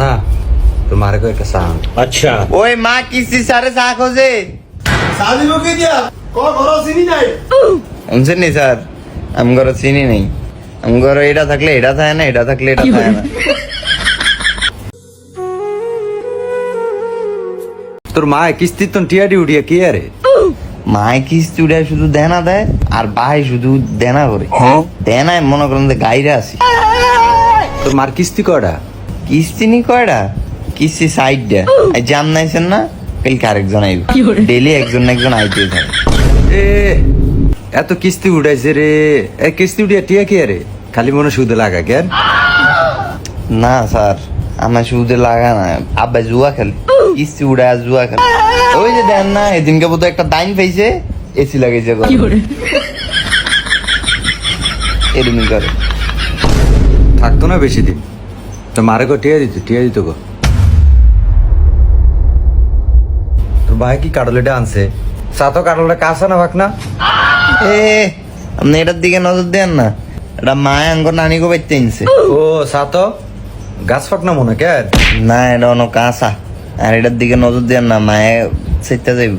না তোমার কো একটা সাম अच्छा ওই মা কিস্তি সারে চা খোঁজে शादी को की दिया कौन भरोसे नहीं जाए শুনছেন নি স্যার আমি ঘরে চিনি নেই আমি ঘরে এটা থাকলে এটা থাকে না এটা থাকলে এটা থাকে না তোর মা কিস্তি তো টিয়াডি উড়িয়া কি আরে মায় কিস্তি উঠে শুধু দেনা দেয় আর ভাই শুধু দেনা করে দেনায় মনে করেন যে গাইরে আসি তোর মার কিস্তি কয়টা কিস্তি নি কয়টা কিস্তি সাইড দেয় জান নাইছেন না কালকে আরেকজন আইব ডেলি একজন না একজন আইতে থাকে এ এত কিস্তি উড়াইছে রে এ কিস্তি উড়িয়া টিয়া কি আরে খালি মনে সুদে লাগা কেন না স্যার আমার সুদে লাগা না আব্বা জুয়া খেলে কিস্তি উড়ায় জুয়া খেলে ওই যে দেন না এদিনকে বোধহয় একটা দাইন পাইছে এসি লাগাইছে ঘরে। এরকমই করে থাকতো না বেশি দিন তো মারে কো টিয়া দিত গো তোর ভাই কি কাটলেটা আনছে সাতো কাটলে কাঁচা না ভাগ না এ আপনি এটার দিকে নজর দেন না এটা মায় আঙ্গর নানিকে বাইতে আনছে ও সাতো গাছ ফাক না মনে কেন না এটা অন্য কাঁচা আর এটার দিকে নজর দেন না মায়ে সেটা যাইব